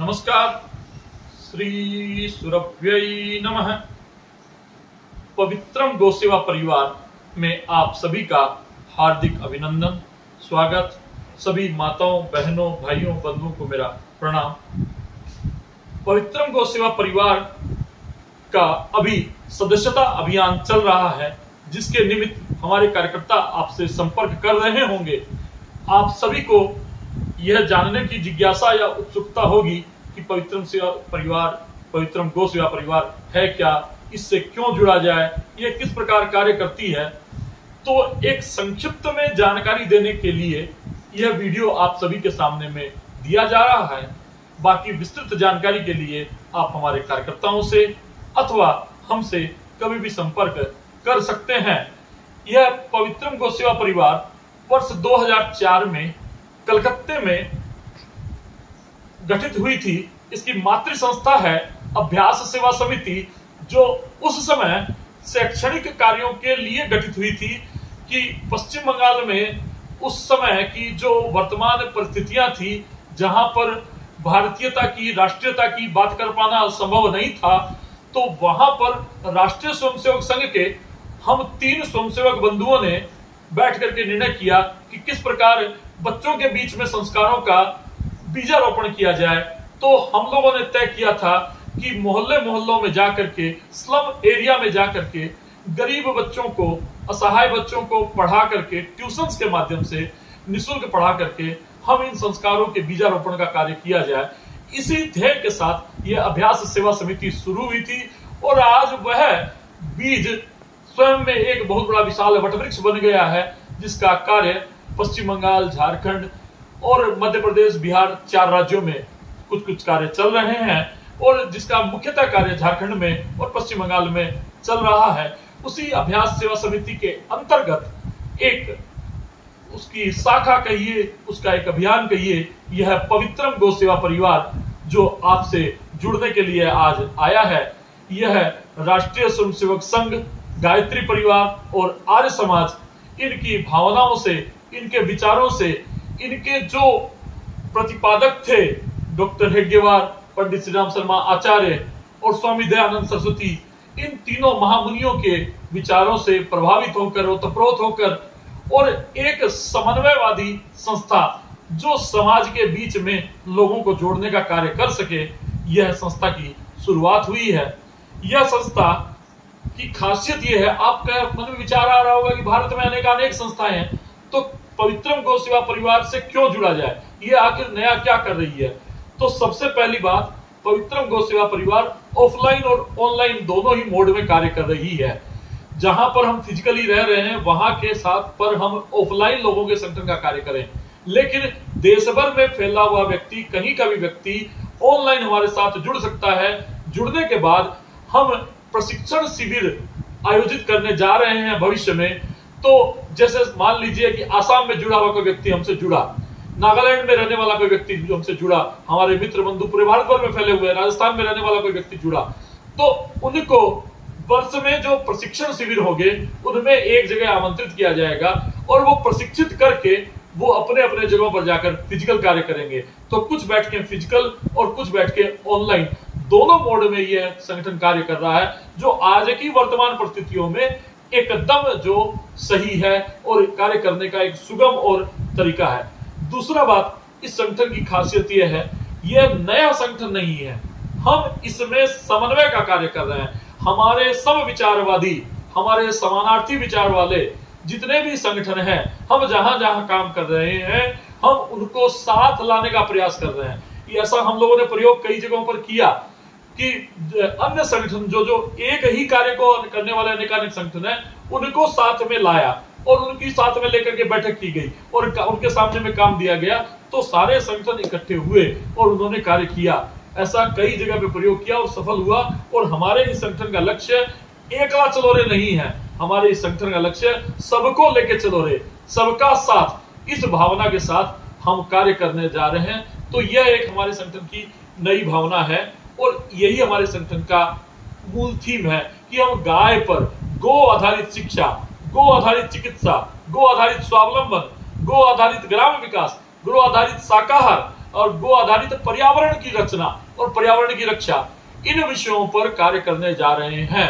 नमस्कार। श्री सुरभ्यै नमः। पवित्रम गौसेवा परिवार में आप सभी का हार्दिक अभिनंदन, स्वागत। सभी माताओं, बहनों, भाइयों, बंधुओं को मेरा प्रणाम। पवित्रम गौसेवा परिवार का अभी सदस्यता अभियान चल रहा है, जिसके निमित्त हमारे कार्यकर्ता आपसे संपर्क कर रहे होंगे। आप सभी को यह जानने की जिज्ञासा या उत्सुकता होगी कि पवित्रम गौ सेवा परिवार है क्या, इससे क्यों जुड़ा जाए, यह किस प्रकार कार्य करती है। तो एक संक्षिप्त में जानकारी देने के लिए यह वीडियो आप सभी के सामने में दिया जा रहा है। बाकी विस्तृत जानकारी के लिए आप हमारे कार्यकर्ताओं से अथवा हमसे कभी भी संपर्क कर सकते हैं। यह पवित्रम गौ सेवा परिवार वर्ष 2004 में कलकत्ते में गठित हुई थी। इसकी मातृ संस्था है अभ्यास सेवा समिति, जो उस समय शैक्षणिक कार्यों के लिए गठित हुई थी कि पश्चिम बंगाल में उस समय की जो वर्तमान परिस्थितियां थी, जहां पर भारतीयता की, राष्ट्रीयता की बात कर पाना संभव नहीं था, तो वहां पर राष्ट्रीय स्वयंसेवक संघ के हम 3 स्वयंसेवक बंधुओं ने बैठ करके निर्णय किया कि किस प्रकार बच्चों के बीच में संस्कारों का बीजारोपण किया जाए। तो हम लोगों ने तय किया था कि मोहल्लों में जाकर के, स्लम एरिया में जाकर के गरीब बच्चों को, असहाय बच्चों को पढ़ा करके, ट्यूशंस के माध्यम से निःशुल्क पढ़ा करके हम इन संस्कारों के बीजारोपण का कार्य किया जाए। इसी ध्येय के साथ यह अभ्यास सेवा समिति शुरू हुई थी और आज वह बीज स्वयं में एक बहुत बड़ा विशाल वटवृक्ष बन गया है, जिसका कार्य पश्चिम बंगाल, झारखंड और मध्य प्रदेश, बिहार 4 राज्यों में कुछ कार्य चल रहे हैं और जिसका मुख्यतः कार्य झारखंड में और पश्चिम बंगाल में चल रहा है। उसी अभ्यास सेवा समिति के अंतर्गत एक उसकी शाखा कहिए, उसका एक अभियान कहिए, यह पवित्रम गौ सेवा परिवार जो आपसे जुड़ने के लिए आज आया है। यह राष्ट्रीय स्वयंसेवक संघ, गायत्री परिवार और आर्य समाज, इनकी भावनाओं से, इनके विचारों से, इनके जो प्रतिपादक थे डॉक्टर हेडगेवार, पंडित श्री राम शर्मा आचार्य और स्वामी दयानंद सरस्वती, इन तीनों महामुनियों के विचारों से प्रभावित होकर, ओतप्रोत होकर और एक समन्वयवादी संस्था जो समाज के बीच में लोगों को जोड़ने का कार्य कर सके, यह संस्था की शुरुआत हुई है। यह संस्था की खासियत यह है, आपका मन में विचार आ रहा होगा कि भारत में अनेक संस्थाएं हैं, तो पवित्रम गौ सेवा परिवार से क्यों जुड़ा जाए, ये आखिर नया क्या कर रही है। तो सबसे पहली बात, पवित्रम गौ सेवा परिवार ऑफलाइन और ऑनलाइन दोनों ही मोड में कार्य कर रही है। जहां पर हम फिजिकली रह रहे हैं, वहां के साथ पर हम ऑफलाइन लोगों के संगठन का कार्य करें, लेकिन देश भर में फैला हुआ व्यक्ति, कहीं का भी व्यक्ति ऑनलाइन हमारे साथ जुड़ सकता है। जुड़ने के बाद हम प्रशिक्षण शिविर आयोजित करने जा रहे हैं भविष्य में। तो जैसे मान लीजिए कि आसाम में जुड़ा हुआ कोई व्यक्ति हमसे जुड़ा, नागालैंड में रहने वाला कोई व्यक्ति जो हमसे जुड़ा, हमारे मित्र बंधु पूरे भारत भर में फैले हुए हैं, राजस्थान में रहने वाला कोई व्यक्ति जुड़ा, तो उनको वर्ष में जो प्रशिक्षण शिविर होंगे उनमें एक जगह आमंत्रित किया जाएगा और वो प्रशिक्षित करके वो अपने अपने जगहों पर जाकर फिजिकल कार्य करेंगे। तो कुछ बैठ के फिजिकल और कुछ बैठ के ऑनलाइन, दोनों मोड में यह संगठन कार्य कर रहा है, जो आज की वर्तमान परिस्थितियों में एकदम जो सही है और कार्य करने का एक सुगम और तरीका है। दूसरा बात, इस संगठन की खासियत यह है, यह नया संगठन नहीं है, हम इसमें समन्वय का कार्य कर रहे हैं। हमारे समविचारवादी, हमारे समानार्थी विचार वाले जितने भी संगठन हैं, हम जहां जहां काम कर रहे हैं, हम उनको साथ लाने का प्रयास कर रहे हैं। ऐसा हम लोगों ने प्रयोग कई जगहों पर किया कि अन्य संगठन जो एक ही कार्य को करने वाले अनेक संगठन है, उनको साथ में लाया और उनकी साथ में लेकर के बैठक की गई और उनके सामने में काम दिया गया। तो सारे संगठन इकट्ठे हुए और उन्होंने कार्य किया। ऐसा कई जगह पे प्रयोग किया और सफल हुआ। और हमारे इस संगठन का लक्ष्य एकला चलो रे नहीं है, हमारे इस संगठन का लक्ष्य सबको लेके चलो रे, सबका साथ, इस भावना के साथ हम कार्य करने जा रहे हैं। तो यह एक हमारे संगठन की नई भावना है और यही हमारे संगठन का मूल थीम है कि हम गाय पर, गो आधारित शिक्षा, गो आधारित चिकित्सा, गो आधारित स्वावलंबन, गो आधारित ग्राम विकास, गो आधारित शाकाहार, और गो आधारित पर्यावरण की रचना और पर्यावरण की रक्षा, इन विषयों पर कार्य करने जा रहे हैं।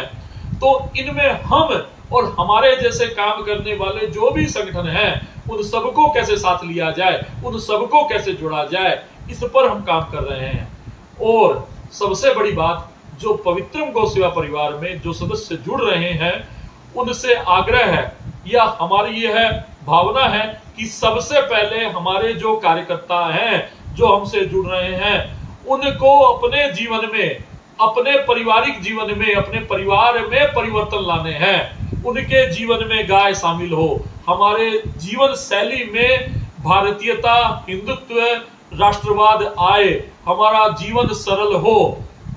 तो इनमें हम और हमारे जैसे काम करने वाले जो भी संगठन हैं, उन सबको कैसे साथ लिया जाए, उन सबको कैसे जोड़ा जाए, इस पर हम काम कर रहे हैं। और सबसे बड़ी बात, जो पवित्रम गौ सेवा परिवार में जो सदस्य जुड़ रहे हैं, उनसे आग्रह है या हमारी यह भावना है कि सबसे पहले हमारे जो कार्यकर्ता हैं, जो हमसे जुड़ रहे हैं, उनको अपने जीवन में, अपने पारिवारिक जीवन में, अपने परिवार में परिवर्तन लाने हैं। उनके जीवन में गाय शामिल हो, हमारे जीवन शैली में भारतीयता, हिंदुत्व, राष्ट्रवाद आए, हमारा जीवन सरल हो,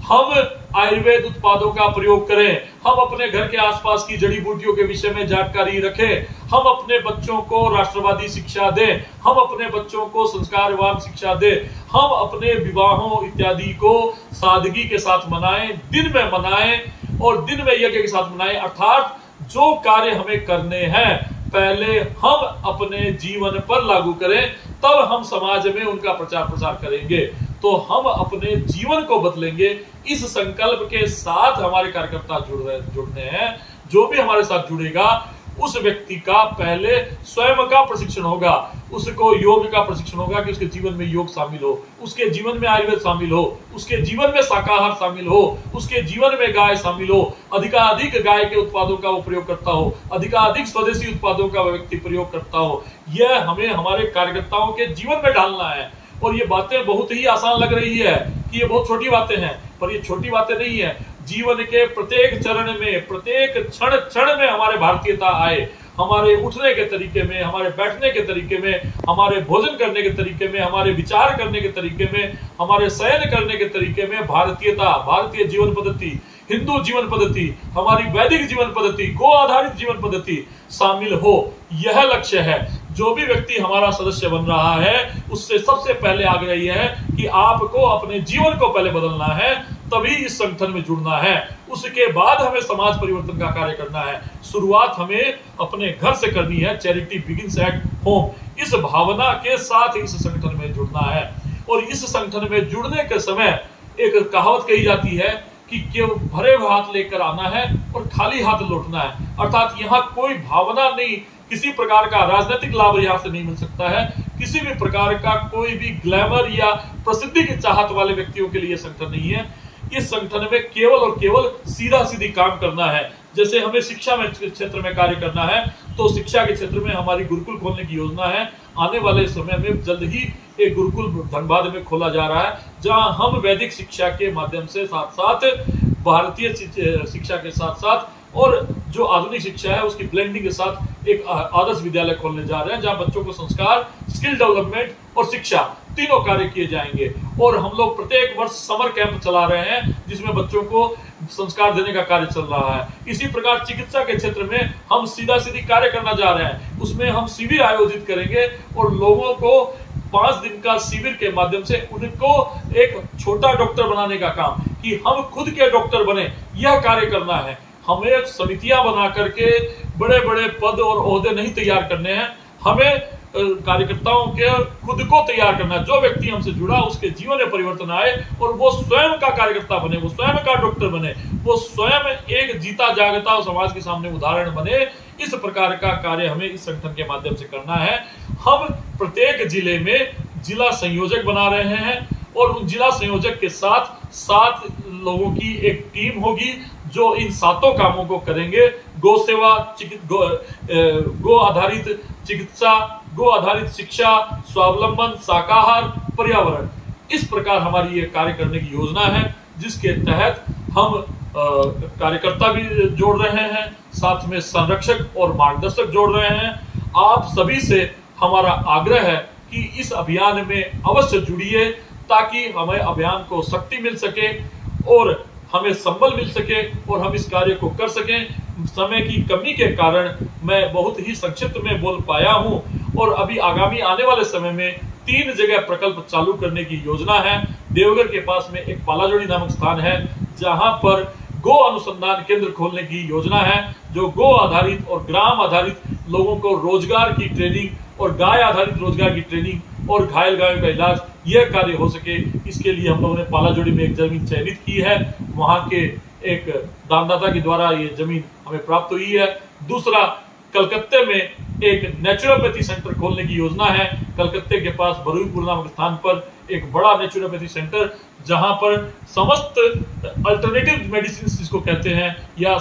हम आयुर्वेद उत्पादों का प्रयोग करें, हम अपने घर के आसपास की जड़ी बूटियों के विषय में जानकारी रखें, हम अपने बच्चों को राष्ट्रवादी शिक्षा दें, हम अपने बच्चों को संस्कारवान शिक्षा दें, हम अपने विवाहों इत्यादि को सादगी के साथ मनाएं, दिन में मनाएं और दिन में यज्ञ के साथ मनाएं। अर्थात जो कार्य हमें करने हैं पहले हम अपने जीवन पर लागू करें, तब हम समाज में उनका प्रचार प्रसार करेंगे। तो हम अपने जीवन को बदलेंगे, इस संकल्प के साथ हमारे कार्यकर्ता जुड़ने हैं। जो भी हमारे साथ जुड़ेगा उस व्यक्ति का पहले स्वयं का प्रशिक्षण होगा, उसको योग का प्रशिक्षण होगा कि उसके जीवन में योग शामिल हो, उसके जीवन में आयुर्वेद शामिल हो, उसके जीवन में शाकाहार शामिल हो, उसके जीवन में गाय शामिल हो, अधिकाधिक गाय के उत्पादों का वो प्रयोग करता हो, अधिकाधिक स्वदेशी उत्पादों का व्यक्ति प्रयोग करता हो। यह हमें हमारे कार्यकर्ताओं के जीवन में डालना है। और ये बातें बहुत ही आसान लग रही है कि ये बहुत छोटी बातें हैं, पर ये छोटी बातें नहीं है। जीवन के प्रत्येक चरण में, प्रत्येक क्षण क्षण में हमारे भारतीयता आए, हमारे उठने के तरीके में, हमारे बैठने के तरीके में, हमारे भोजन करने के तरीके में, हमारे विचार करने के तरीके में, हमारे शयन करने के तरीके में भारतीयता, भारतीय जीवन पद्धति, हिंदू जीवन पद्धति, हमारी वैदिक जीवन पद्धति, गो आधारित जीवन पद्धति शामिल हो। यह लक्ष्य है। जो भी व्यक्ति हमारा सदस्य बन रहा है, उससे सबसे पहले आग्रह यह है कि आपको अपने जीवन को पहले बदलना है, तभी इस संगठन में जुड़ना है। उसके बाद हमें समाज परिवर्तन का कार्य करना है। शुरुआत हमें अपने घर से करनी है। Charity begins at home. इस भावना के साथ इस संगठन में जुड़ना है। और इस संगठन में जुड़ने के समय एक कहावत कही जाती है कि केवल भरे हुए हाथ लेकर आना है और खाली हाथ लौटना है। अर्थात यहाँ कोई भावना नहीं, किसी प्रकार का राजनीतिक लाभ यहाँ से नहीं मिल सकता है, किसी भी प्रकार का कोई भी ग्लैमर या प्रसिद्धि की चाहत वाले व्यक्तियों के लिए संगठन नहीं है। इस संगठन में केवल और केवल सीधा सीधी काम करना है। जैसे हमें शिक्षा में क्षेत्र में कार्य करना है, तो शिक्षा के क्षेत्र में हमारी गुरुकुल खोलने की योजना है। आने वाले समय में जल्द ही एक गुरुकुल धनबाद में खोला जा रहा है, जहां हम वैदिक शिक्षा के माध्यम से साथ साथ भारतीय शिक्षा के साथ साथ और जो आधुनिक शिक्षा है उसकी ब्लेंडिंग के साथ एक आदर्श विद्यालय खोलने जा रहे हैं, जहां बच्चों को संस्कार, स्किल डेवलपमेंट और शिक्षा तीनों कार्य किए जाएंगे। और हम लोग प्रत्येक वर्ष समर कैंप चला रहे हैं, जिसमें बच्चों को संस्कार देने का कार्य चल रहा है। इसी प्रकार चिकित्सा के क्षेत्र में हम सीधा सीधी कार्य करना जा रहे हैं। उसमें हम शिविर आयोजित करेंगे और लोगों को 5 दिन का शिविर के माध्यम से उनको एक छोटा डॉक्टर बनाने का काम, कि हम खुद के डॉक्टर बने, यह कार्य करना है। हमें समितियां बना करके बड़े बड़े पद और ओहदे नहीं तैयार करने हैं। हमें कार्यकर्ताओं के खुद को तैयार करना है। जो व्यक्ति हमसे जुड़ा उसके जीवन में परिवर्तन आए और वो स्वयं का कार्यकर्ता बने, वो स्वयं का डॉक्टर बने, वो स्वयं एक जीता जागता और समाज के सामने उदाहरण बने। इस प्रकार का कार्य हमें इस संगठन के माध्यम से करना है। हम प्रत्येक जिले में जिला संयोजक बना रहे हैं और उन जिला संयोजक के साथ 7 लोगों की एक टीम होगी जो इन 7 कामों को करेंगे। गो सेवा, गो आधारित चिकित्सा, गो आधारित शिक्षा, स्वावलंबन, शाकाहार, पर्यावरण। इस प्रकार हमारी ये कार्य करने की योजना है, जिसके तहत हम कार्यकर्ता भी जोड़ रहे हैं, साथ में संरक्षक और मार्गदर्शक जोड़ रहे हैं। आप सभी से हमारा आग्रह है कि इस अभियान में अवश्य जुड़िए, ताकि हमें अभियान को शक्ति मिल सके और हमें संबल मिल सके और हम इस कार्य को कर सकें। समय की कमी के कारण मैं बहुत ही संक्षिप्त में बोल पाया हूं और अभी आगामी आने वाले समय में 3 जगह प्रकल्प चालू करने की योजना है। देवघर के पास में एक पालाजोड़ी नामक स्थान है, जहां पर गो अनुसंधान केंद्र खोलने की योजना है, जो गो आधारित और ग्राम आधारित लोगों को रोजगार की ट्रेनिंग और गाय आधारित रोजगार की ट्रेनिंग और घायल गायों का इलाज यह कार्य हो सके, इसके लिए हम लोगों ने पालाजोड़ी में एक जमीन चयनित की है। वहां के एक दानदाता के द्वारा ये जमीन हमें प्राप्त हुई है। दूसरा, कलकत्ते में एक नेचुरोपैथी सेंटर खोलने की योजना है। कलकत्ते के पास बरुईपुर नामक स्थान पर एक बड़ा नेचुरोपैथी सेंटर, जहां पर समस्त अल्टरनेटिव मेडिसिन जिसको कहते हैं या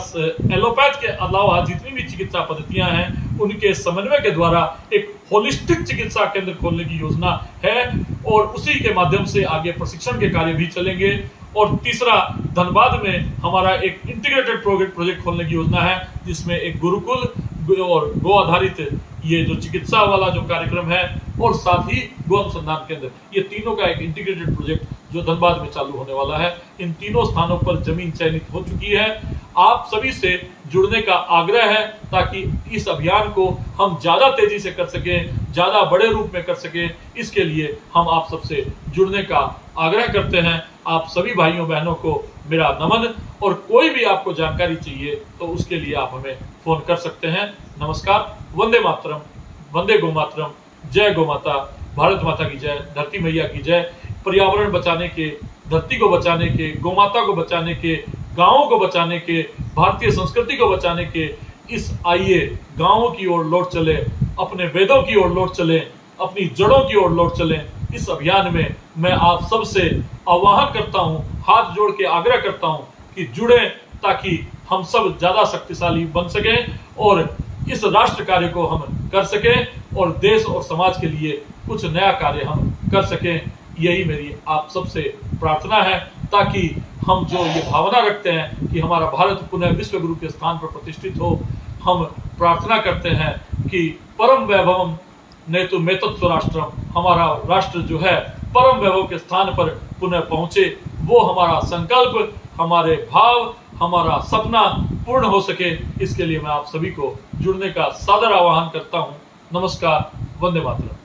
एलोपैथ के अलावा जितनी भी चिकित्सा पद्धतियां हैं उनके समन्वय के द्वारा एक होलिस्टिक चिकित्सा केंद्र खोलने की योजना है और उसी के माध्यम से आगे प्रशिक्षण के कार्य भी चलेंगे। और तीसरा, धनबाद में हमारा एक इंटीग्रेटेड प्रोजेक्ट खोलने की योजना है, जिसमें एक गुरुकुल और गो आधारित ये जो चिकित्सा वाला जो कार्यक्रम है और साथ ही गो अनुसंधान केंद्र, ये तीनों का एक इंटीग्रेटेड प्रोजेक्ट जो धनबाद में चालू होने वाला है। इन तीनों स्थानों पर जमीन चयनित हो चुकी है। आप सभी से जुड़ने का आग्रह है ताकि इस अभियान को हम ज्यादा तेजी से कर सकें, ज्यादा बड़े रूप में कर सकें। इसके लिए हम आप सबसे जुड़ने का आग्रह करते हैं। आप सभी भाइयों बहनों को मेरा नमन, और कोई भी आपको जानकारी चाहिए तो उसके लिए आप हमें फोन कर सकते हैं। नमस्कार। वंदे मातरम, वंदे गो मातरम, जय गो माता, भारत माता की जय, धरती मैया की जय। पर्यावरण बचाने के, धरती को बचाने के, गोमाता को बचाने के, गांवों को बचाने के, भारतीय संस्कृति को बचाने के इस आइए गांवों की ओर लौट चले, अपने वेदों की ओर लौट चले, अपनी जड़ों की ओर लौट चले। इस अभियान में मैं आप सबसे आह्वान करता हूं, हाथ जोड़ के आग्रह करता हूं कि जुड़े, ताकि हम सब ज्यादा शक्तिशाली बन सकें और इस राष्ट्र कार्य को हम कर सकें और देश और समाज के लिए कुछ नया कार्य हम कर सकें। यही मेरी आप सबसे प्रार्थना है, ताकि हम जो ये भावना रखते हैं कि हमारा भारत पुनः विश्व गुरु के स्थान पर प्रतिष्ठित हो, हम प्रार्थना करते हैं कि परम वैभवम नेतु मेतत् स्वराष्ट्रम, हमारा राष्ट्र जो है परम वैभव के स्थान पर पुनः पहुंचे। वो हमारा संकल्प, हमारे भाव, हमारा सपना पूर्ण हो सके, इसके लिए मैं आप सभी को जुड़ने का सादर आह्वान करता हूं। नमस्कार। वंदे मातरम।